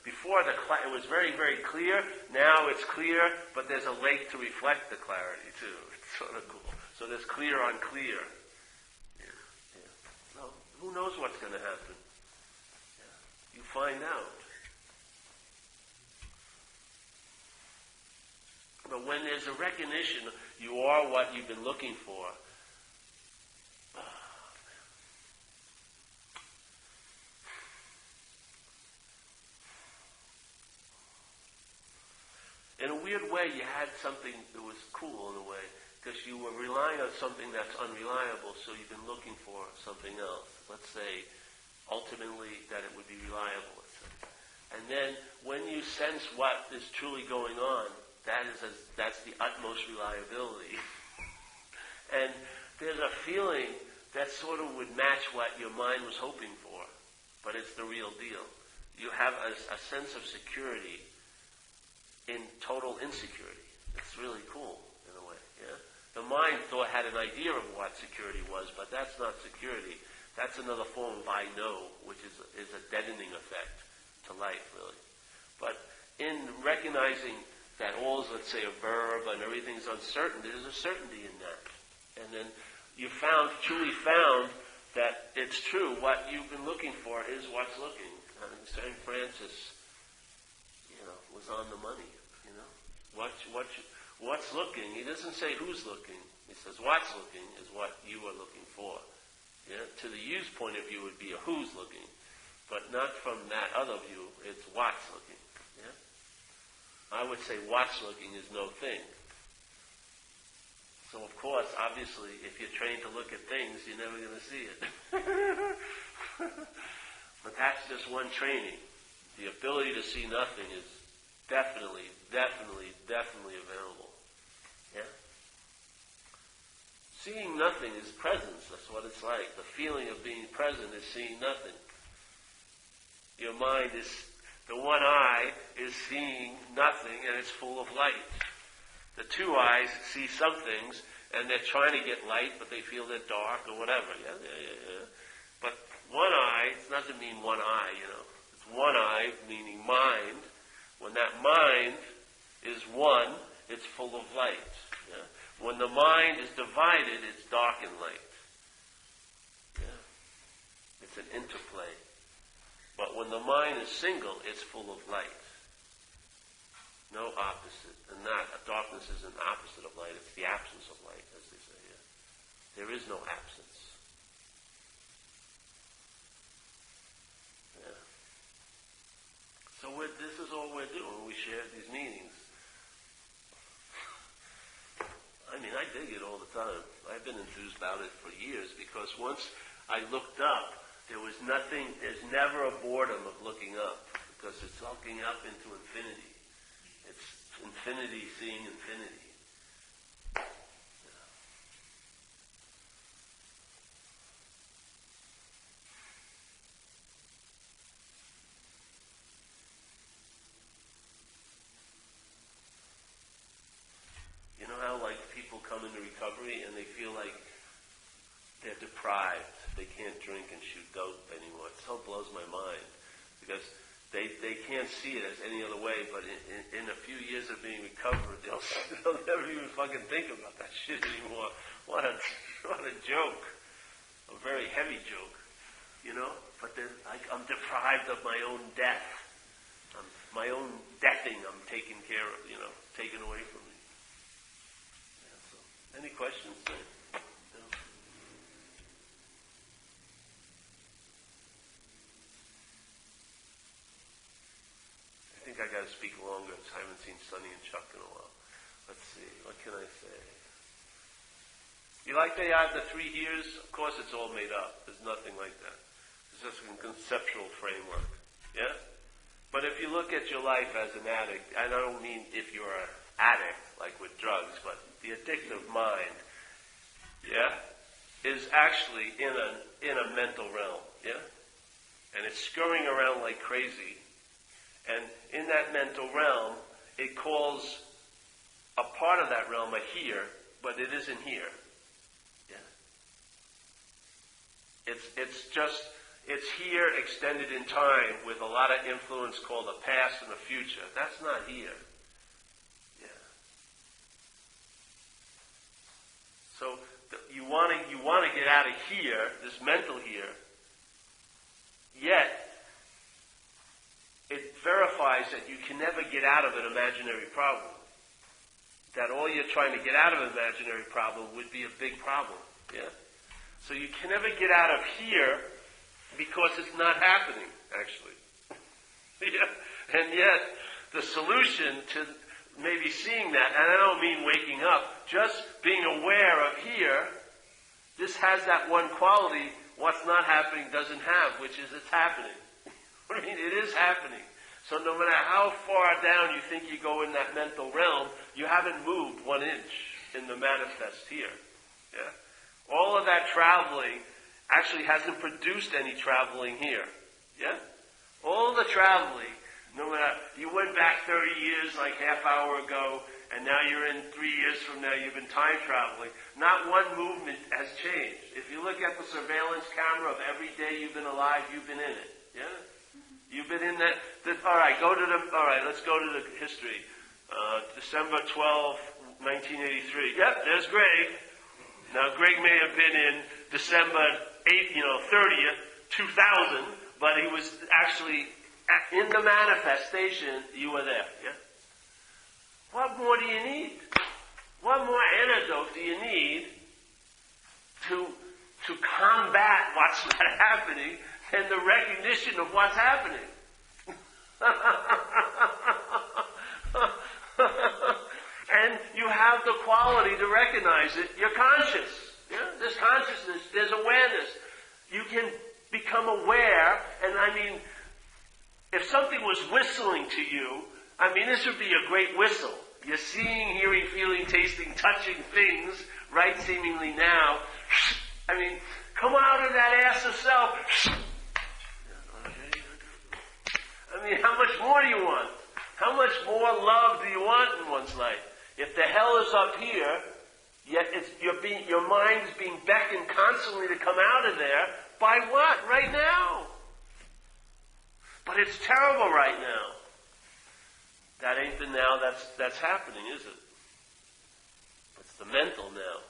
Before it was very, very clear. Now it's clear, but there's a lake to reflect the clarity too. It's sort of cool. So there's clear on clear. Yeah. So who knows what's going to happen? Yeah. You find out. But when there's a recognition, you are what you've been looking for. In a weird way, you had something that was cool in a way, because you were relying on something that's unreliable, so you've been looking for something else. Let's say, ultimately, that it would be reliable, let's say. And then, when you sense what is truly going on, that's the utmost reliability. And there's a feeling that sort of would match what your mind was hoping for, but it's the real deal. You have a sense of security in total insecurity. It's really cool, in a way, yeah? The mind had an idea of what security was, but that's not security. That's another form of I know, which is a deadening effect to life, really. But in recognizing that all is, let's say, a verb and everything's uncertain, there's a certainty in that. And then you truly found that it's true. What you've been looking for is what's looking. I mean, St. Francis, was on the money. What's looking? He doesn't say who's looking. He says what's looking is what you are looking for. Yeah? To the you's point of view, it would be a who's looking, but not from that other view. It's what's looking. Yeah? I would say what's looking is no thing. So of course, obviously, if you're trained to look at things, you're never going to see it. But that's just one training. The ability to see nothing is definitely available. Yeah? Seeing nothing is presence. That's what it's like. The feeling of being present is seeing nothing. Your mind is, the one eye is seeing nothing, and it's full of light. The two eyes see some things, and they're trying to get light, but they feel they're dark or whatever. Yeah. But one eye, it doesn't mean one eye, It's one eye, meaning mind. When that mind is one, it's full of light. Yeah? When the mind is divided, it's dark and light. Yeah? It's an interplay. But when the mind is single, it's full of light. No opposite. And darkness is an opposite of light. It's the absence of light, as they say. Yeah? There is no absence. So this is all we're doing when we share these meetings. I mean, I dig it all the time. I've been enthused about it for years because once I looked up, there's never a boredom of looking up because it's looking up into infinity. It's infinity seeing infinity. You know how like people come into recovery and they feel like they're deprived. They can't drink and shoot dope anymore. It so blows my mind because they can't see it as any other way, but in a few years of being recovered, they'll never even fucking think about that shit anymore. What a joke. A very heavy joke, you know? But then I'm deprived of my own death. My own deathing I'm taken care of, you know, taken away from me. Yeah, so, any questions? No? I think I got to speak longer. I haven't seen Sonny and Chuck in a while. Let's see. What can I say? You like they have the 3 years? Of course, it's all made up. There's nothing like that. It's just a conceptual framework. Yeah. But if you look at your life as an addict, and I don't mean if you're an addict like with drugs, but the addictive mind, yeah, is actually in a mental realm. Yeah. And it's scurrying around like crazy. And in that mental realm, it calls a part of that realm a here, but it isn't here. Yeah. It's here extended in time with a lot of influence called the past and the future. That's not here. Yeah. So you want to get out of here, this mental here, yet it verifies that you can never get out of an imaginary problem. That all you're trying to get out of an imaginary problem would be a big problem. Yeah? So you can never get out of here because it's not happening, actually. Yeah? And yet, the solution to maybe seeing that, and I don't mean waking up, just being aware of here, this has that one quality what's not happening doesn't have, which is it's happening. I mean, it is happening. So no matter how far down you think you go in that mental realm, you haven't moved 1 inch in the manifest here. Yeah? All of that traveling actually hasn't produced any traveling here. Yeah? All the traveling, no matter, you went back 30 years like half hour ago, and now you're in 3 years from now, you've been time traveling. Not one movement has changed. If you look at the surveillance camera of every day you've been alive, you've been in it. Yeah? You've been in that. Let's go to the history. December 12, 1983. Yep, there's Greg. Now, Greg may have been in December 30th, 2000, but he was actually in the manifestation. You were there. Yeah. What more do you need? What more antidote do you need to combat what's not happening? And the recognition of what's happening. And you have the quality to recognize it. You're conscious. Yeah? There's consciousness. There's awareness. You can become aware. And I mean, if something was whistling to you, I mean, this would be a great whistle. You're seeing, hearing, feeling, tasting, touching things right seemingly now. I mean, come out of that ass of self. I mean, how much more do you want? How much more love do you want in one's life? If the hell is up here, yet your mind's being beckoned constantly to come out of there, by what? Right now. But it's terrible right now. That ain't the now that's happening, is it? It's the mental now.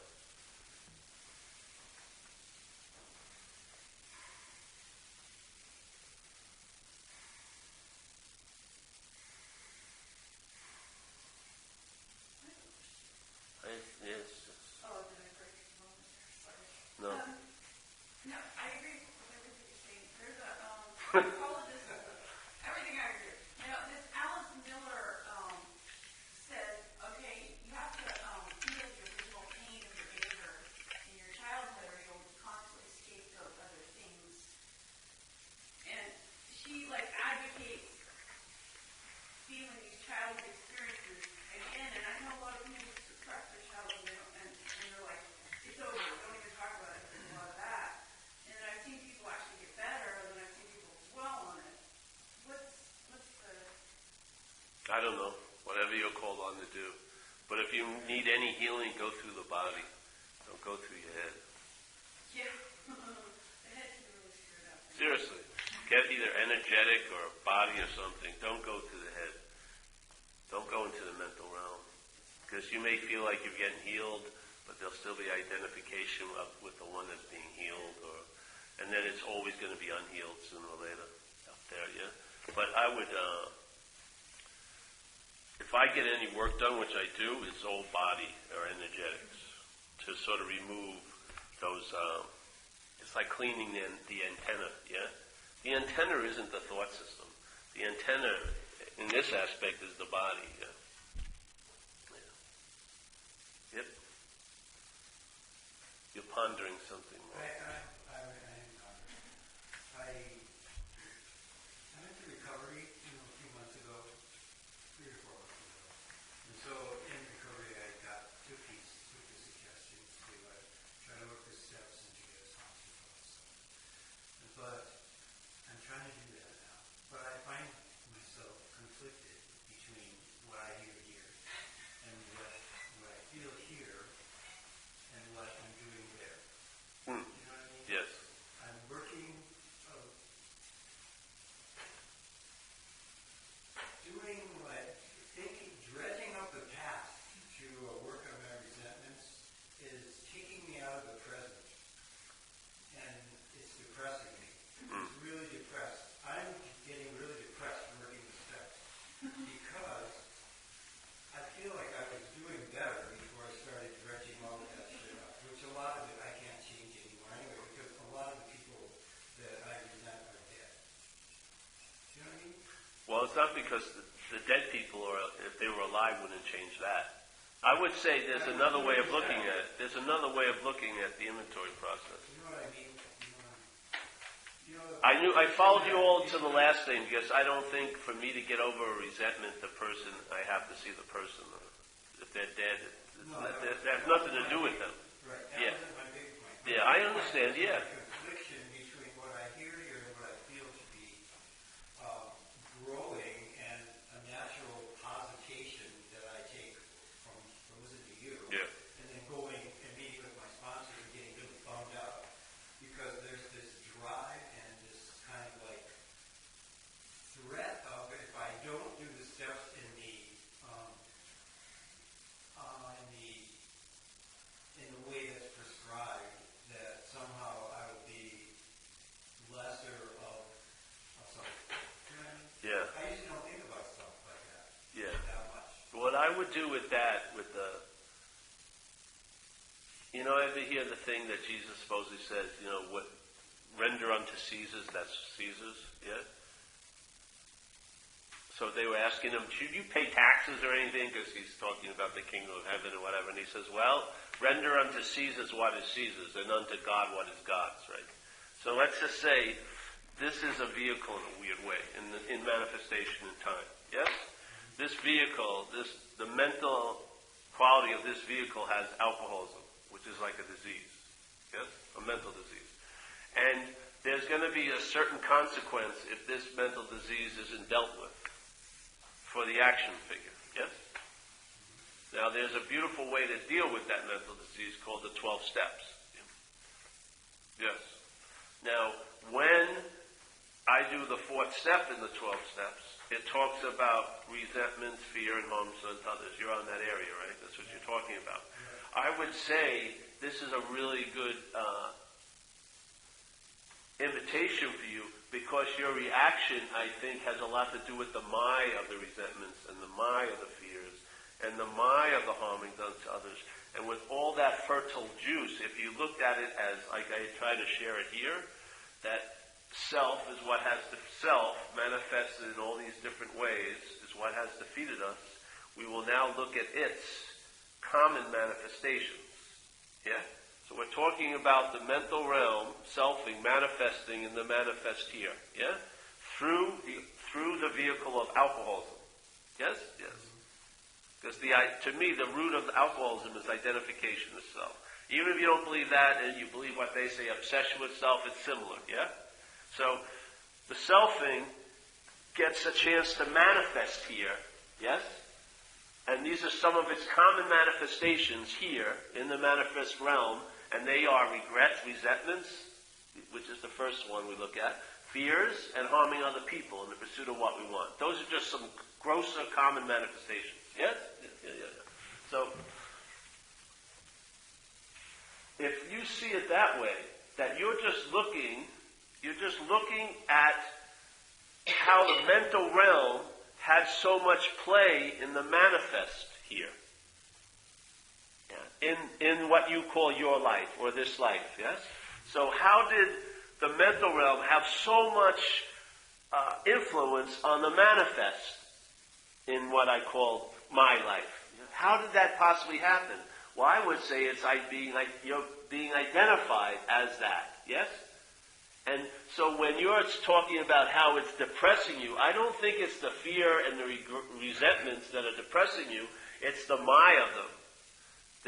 Yes. Oh, did I break a moment there? Sorry. No. No, I agree with everything you're saying. There's everything I agree. This Alice Miller said, okay, you have to feel your physical pain I don't know, whatever you're called on to do. But if you need any healing, go through the body. Don't go through your head. Yeah. The head's really screwed up. Seriously. Get either energetic or body or something. Don't go to the head. Don't go into the mental realm. Because you may feel like you're getting healed, but there'll still be identification with the one that's being healed. And then it's always going to be unhealed sooner or later up there, yeah? But I would, if I get any work done, which I do, it's all body or energetics to sort of remove those, it's like cleaning the antenna, yeah? The antenna isn't the thought system. The antenna, in this aspect, is the body, yeah? Yep. You're pondering something. I am pondering. I went to recovery, a few months ago, 3 or 4 months ago. And so in recovery, I got two suggestions to try to work the steps and to get a sponsor for myself. But I'm trying to do that now. But I find myself conflicted between what I hear here and what I feel here and what I'm doing there. Hmm. You know what I mean? Yes. I'm working, doing dredging up the past to work on my resentments is taking me out of the present. And it's depressing me. It's really depressed. I'm getting really depressed from working the steps because I feel like I was doing better before I started dredging all of that shit up, which a lot of it I can't change anymore anyway, because a lot of the people that I resent are dead. You know what I mean? Well, it's not because the dead people, or if they were alive, wouldn't change that. I would say there's another way of looking at it. There's another way of looking at the inventory process. You know what I mean? I followed you all to the last thing because I don't think for me to get over a resentment, the person, I have to see the person. If they're dead, that has nothing to do with them. Right. Yeah. That wasn't my big point. Yeah, I understand, yeah. The confliction between what I hear here and what I feel to be growing and a natural positation that I take from listening to you. Yeah. And then going and meeting with my sponsor and getting really bummed out because there's this drive and this kind of like threat of if I don't do the steps in the way that's prescribed, that somehow I will be lesser of something. You know what I mean? Yeah. I usually don't think about stuff like that. Yeah. That much. What I would do with that, ever hear the thing that Jesus supposedly says, what render unto Caesar's, that's Caesar's, yeah? So they were asking him, should you pay taxes or anything? Because he's talking about the kingdom of heaven or whatever. And he says, well, render unto Caesar's what is Caesar's, and unto God what is God's, right? So let's just say this is a vehicle in a weird way, in manifestation in time, yes? This vehicle, the mental quality of this vehicle has alcoholism, which is like a disease, yes? A mental disease. And there's going to be a certain consequence if this mental disease isn't dealt with for the action figure, yes? Now, there's a beautiful way to deal with that mental disease called the 12 steps. Yes. Now, when I do the 4th step in the 12 steps, it talks about resentment, fear, and harm to others. You're on that area, right? That's what you're talking about. I would say this is a really good invitation for you because your reaction, I think, has a lot to do with the my of the resentments and the my of the fears and the my of the harming done to others. And with all that fertile juice, if you looked at it as, like I try to share it here, that self is what has self manifested in all these different ways, is what has defeated us. We will now look at its common manifestations. Yeah? So we're talking about the mental realm, selfing, manifesting in the manifest here. Yeah? Through the vehicle of alcoholism. Yes? Yes. Because to me, the root of alcoholism is identification with self. Even if you don't believe that and you believe what they say, obsession with self, it's similar. Yeah? So the selfing gets a chance to manifest here Yes? And these are some of its common manifestations here in the manifest realm, and they are regrets, resentments, which is the first one we look at, fears, and harming other people in the pursuit of what we want. Those are just some grosser common manifestations. Yes? Yeah. So, if you see it that way, that you're just looking at how the mental realm had so much play in the manifest here. Yeah. In what you call your life, or this life, yes? So how did the mental realm have so much influence on the manifest in what I call my life? How did that possibly happen? Well, I would say it's you're being identified as that, yes? And so when you're talking about how it's depressing you, I don't think it's the fear and the resentments that are depressing you. It's the my of them.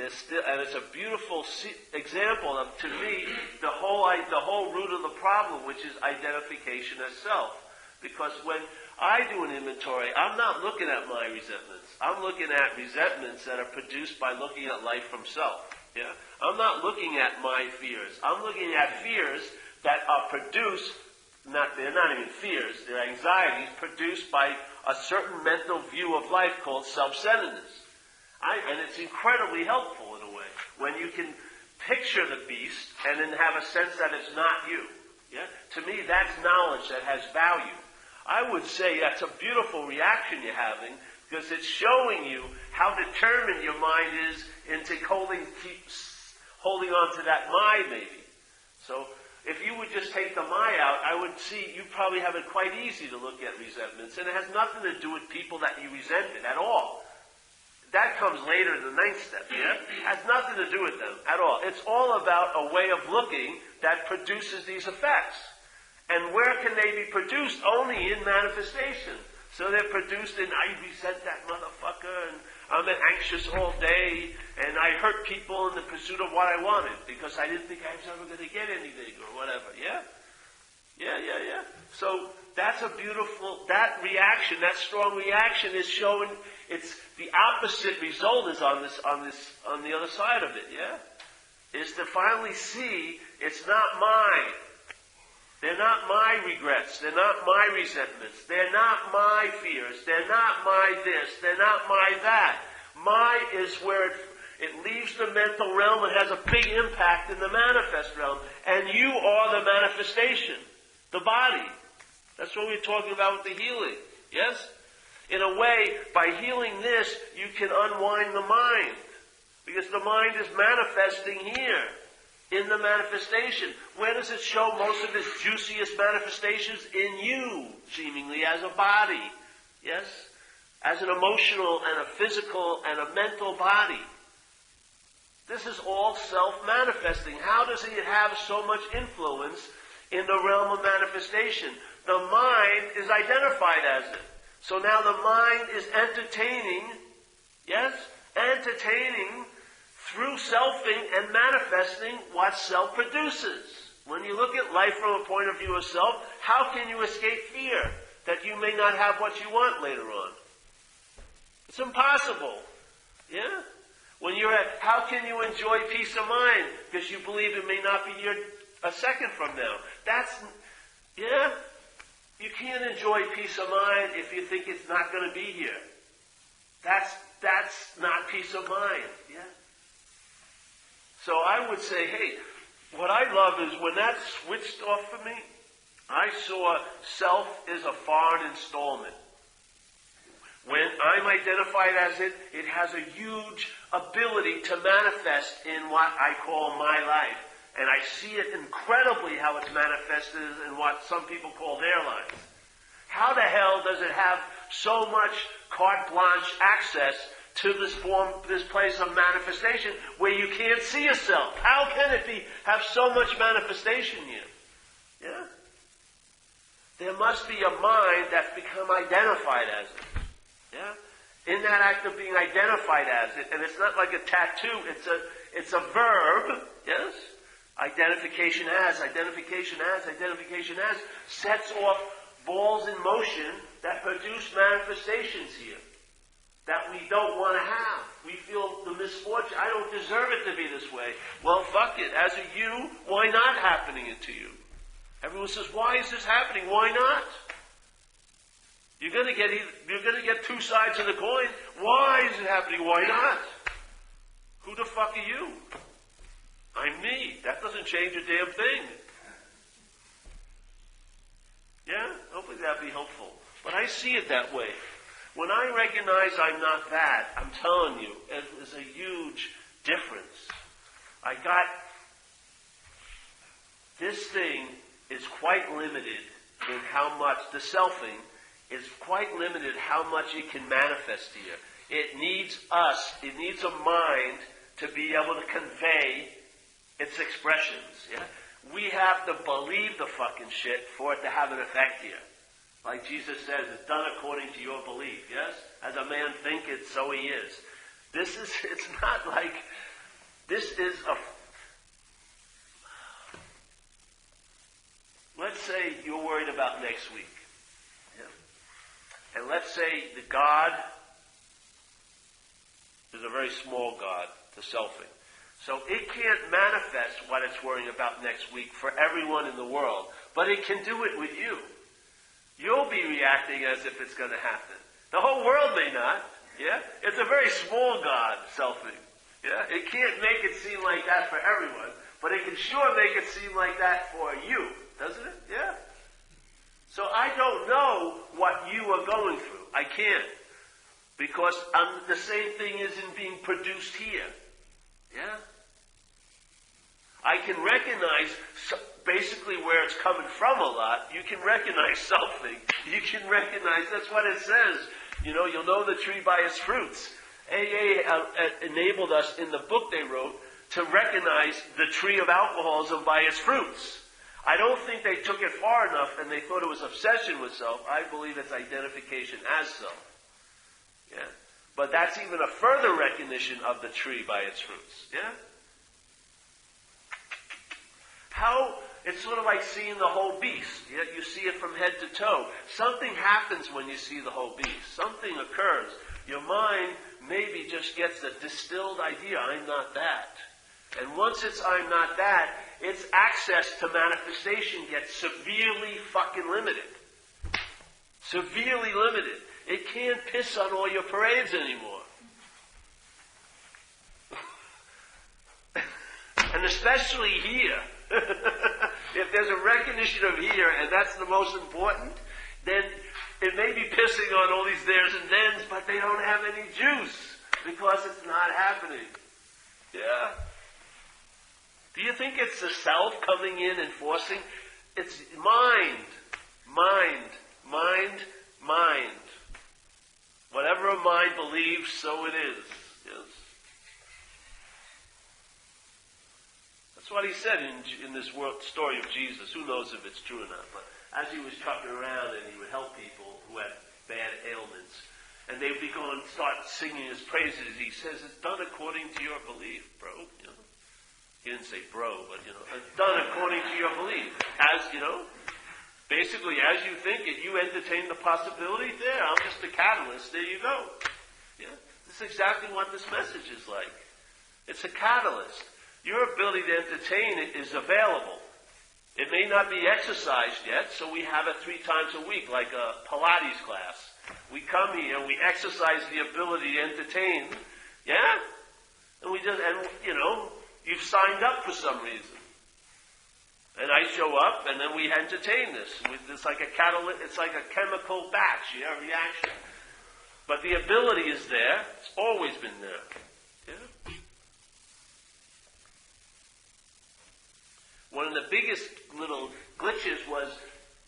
And it's a beautiful example of, to me, the whole root of the problem, which is identification as self. Because when I do an inventory, I'm not looking at my resentments. I'm looking at resentments that are produced by looking at life from self. Yeah? I'm not looking at my fears. I'm looking at fears that are produced, they're not even fears, they're anxieties produced by a certain mental view of life called self-centeredness. And it's incredibly helpful in a way, when you can picture the beast and then have a sense that it's not you. Yeah? To me, that's knowledge that has value. I would say that's a beautiful reaction you're having, because it's showing you how determined your mind is into keep holding on to that my, maybe. So, if you would just take the my out, I would see you probably have it quite easy to look at resentments. And it has nothing to do with people that you resented at all. That comes later in the ninth step, yeah? It has nothing to do with them at all. It's all about a way of looking that produces these effects. And where can they be produced? Only in manifestation. So they're produced in, I resent that motherfucker, and I'm anxious all day, and I hurt people in the pursuit of what I wanted, because I didn't think I was ever going to get anything, or whatever, yeah? Yeah. So that's a beautiful, that reaction, that strong reaction is showing, it's the opposite result is on the other side of it, yeah? Is to finally see it's not mine. They're not my regrets. They're not my resentments. They're not my fears. They're not my this. They're not my that. My is where it leaves the mental realm and has a big impact in the manifest realm. And you are the manifestation. The body. That's what we're talking about with the healing. Yes? In a way, by healing this, you can unwind the mind. Because the mind is manifesting here. In the manifestation. Where does it show most of its juiciest manifestations? In you, seemingly, as a body. Yes? As an emotional and a physical and a mental body. This is all self-manifesting. How does it have so much influence in the realm of manifestation? The mind is identified as it. So now the mind is entertaining, yes? Entertaining through selfing and manifesting what self produces. When you look at life from a point of view of self, how can you escape fear that you may not have what you want later on? It's impossible. Yeah? When you're how can you enjoy peace of mind? Because you believe it may not be here a second from now. You can't enjoy peace of mind if you think it's not going to be here. That's not peace of mind. Yeah? So I would say, hey, what I love is when that switched off for me, I saw self is a foreign installment. When I'm identified as it, it has a huge ability to manifest in what I call my life. And I see it incredibly how it's manifested in what some people call their lives. How the hell does it have so much carte blanche access to this place of manifestation where you can't see yourself? How can it have so much manifestation here? Yeah? There must be a mind that's become identified as it. Yeah? In that act of being identified as it, and it's not like a tattoo, it's a verb, yes? Identification as, sets off balls in motion that produce manifestations here. that we don't want to have. We feel the misfortune. I don't deserve it to be this way. Well, fuck it. As a you, why not happening it to you? Everyone says, why is this happening? Why not? You're going to get two sides of the coin. Why is it happening? Why not? Who the fuck are you? I'm me. That doesn't change a damn thing. Yeah? Hopefully that'll be helpful. But I see it that way. When I recognize I'm not that, I'm telling you, there's a huge difference. This thing is quite limited in how much, the selfing is quite limited how much it can manifest here. It needs a mind to be able to convey its expressions. Yeah? We have to believe the fucking shit for it to have an effect here. Like Jesus says, it's done according to your belief, yes? As a man thinketh, so he is. It's not like, let's say you're worried about next week. Yeah? And let's say the God is a very small God, the selfing. So it can't manifest what it's worrying about next week for everyone in the world, but it can do it with you. You'll be reacting as if it's going to happen. The whole world may not. Yeah? It's a very small God, selfing. Yeah? It can't make it seem like that for everyone, but it can sure make it seem like that for you. Doesn't it? Yeah? So I don't know what you are going through. I can't. Because the same thing isn't being produced here. Yeah? I can recognize basically where it's coming from a lot. You can recognize something. You can recognize, that's what it says. You know, you'll know the tree by its fruits. AA enabled us in the book they wrote to recognize the tree of alcoholism by its fruits. I don't think they took it far enough and they thought it was obsession with self. I believe it's identification as self. Yeah? But that's even a further recognition of the tree by its fruits. Yeah? It's sort of like seeing the whole beast. Yeah? You see it from head to toe. Something happens when you see the whole beast. Something occurs. Your mind maybe just gets a distilled idea, I'm not that. And once it's I'm not that, its access to manifestation gets severely fucking limited. Severely limited. It can't piss on all your parades anymore. And especially here. If there's a recognition of here, and that's the most important, then it may be pissing on all these there's and thens, but they don't have any juice because it's not happening. Yeah? Do you think it's the self coming in and forcing? It's mind. Whatever a mind believes, so it is. Yes. That's what he said in this story of Jesus. Who knows if it's true or not? But as he was trucking around and he would help people who had bad ailments, and they would be going and start singing his praises, he says, it's done according to your belief, bro. You know? He didn't say bro, but it's done according to your belief. Basically, as you think it, you entertain the possibility. There, I'm just a catalyst. There you go. Yeah? This is exactly what this message is like. It's a catalyst. Your ability to entertain it is available. It may not be exercised yet, so we have it 3 times a week, like a Pilates class. We come here and we exercise the ability to entertain. Yeah? And you've signed up for some reason. And I show up, and then we entertain this. It's like a it's like a chemical batch, reaction. But the ability is there. It's always been there. Yeah? One of the biggest little glitches was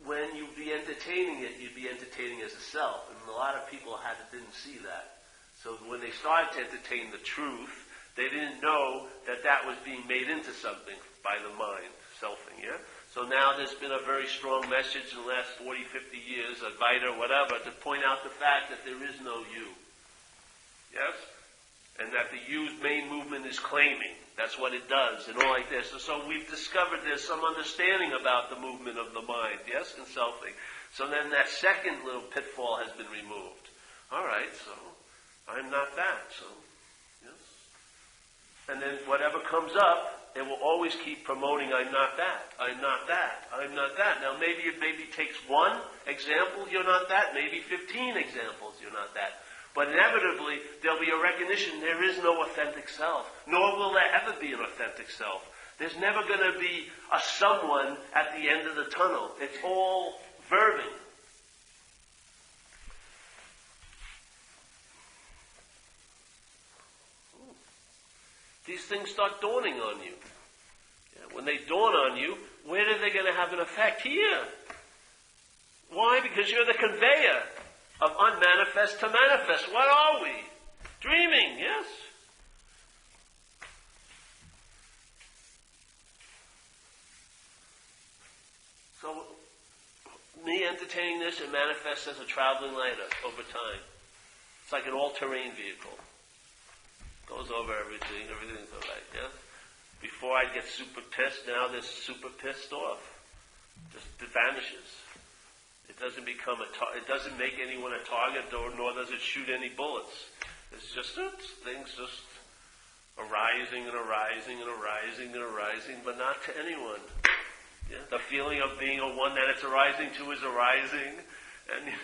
when you'd be entertaining it, you'd be entertaining as a self. And a lot of people didn't see that. So when they started to entertain the truth, they didn't know that was being made into something by the mind, selfing, yeah? So now there's been a very strong message in the last 40, 50 years, Advaita, whatever, to point out the fact that there is no you. Yes? And that the you's main movement is claiming. That's what it does, and all like this. And so we've discovered there's some understanding about the movement of the mind, yes, and selfing. So then that second little pitfall has been removed. All right, so I'm not that. So, yes. And then whatever comes up, it will always keep promoting, I'm not that, I'm not that, I'm not that. Now maybe it takes one example, you're not that, maybe 15 examples, you're not that. But inevitably, there'll be a recognition there is no authentic self, nor will there ever be an authentic self. There's never going to be a someone at the end of the tunnel. It's all verbing. These things start dawning on you. Yeah, when they dawn on you, where are they going to have an effect? Here. Why? Because you're the conveyor of unmanifest to manifest. What are we? Dreaming, yes. So, me entertaining this, it manifests as a traveling lighter over time. It's like an all-terrain vehicle. Goes over everything, everything's all right, yeah? Before I'd get super pissed, now they're super pissed off. Just it vanishes. It doesn't become it doesn't make anyone a target, nor does it shoot any bullets. It's just things just arising and arising and arising and arising, but not to anyone. Yeah? The feeling of being a one that it's arising to is arising, and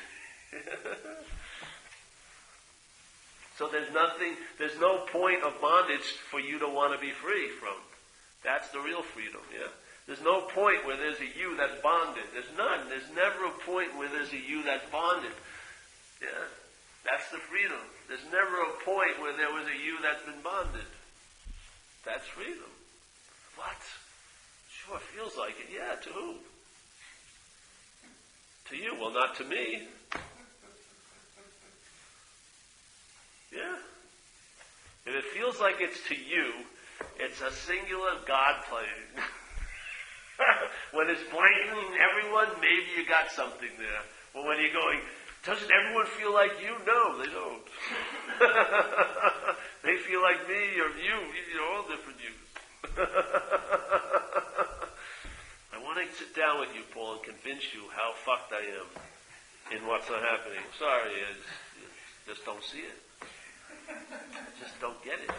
so there's no point of bondage for you to want to be free from. That's the real freedom, yeah? There's no point where there's a you that's bonded. There's none. There's never a point where there's a you that's bonded. Yeah? That's the freedom. There's never a point where there was a you that's been bonded. That's freedom. What? Sure feels like it. Yeah, to who? To you. Well, not to me. Yeah. If it feels like it's to you, it's a singular God playing. When it's blanketing everyone, maybe you got something there. But when you're going, doesn't everyone feel like you? No, they don't. They feel like me or you. You're all different yous. I want to sit down with you, Paul, and convince you how fucked I am in what's not happening. Sorry, I just don't see it. I just don't get it.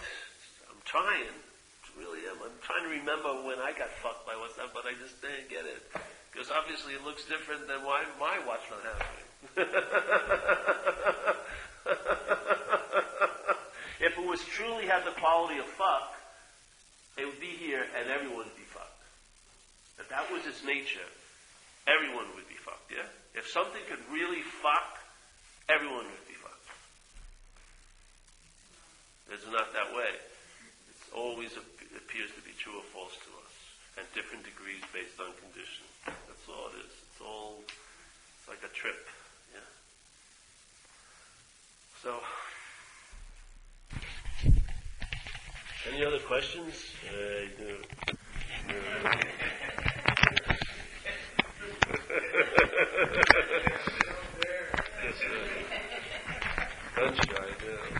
I'm trying. I really am. I'm trying to remember when I got fucked by what's up, but I just didn't get it. Because obviously it looks different than why my what's not happening. If it was truly had the quality of fuck, it would be here and everyone would be fucked. If that was its nature, everyone would be fucked, yeah? If something could really fuck, everyone would be fucked. It's not that way. It always appears to be true or false to us, at different degrees based on conditions. That's all it is. It's like a trip. Yeah. So, any other questions? Yes, sir. Punch guy, yeah.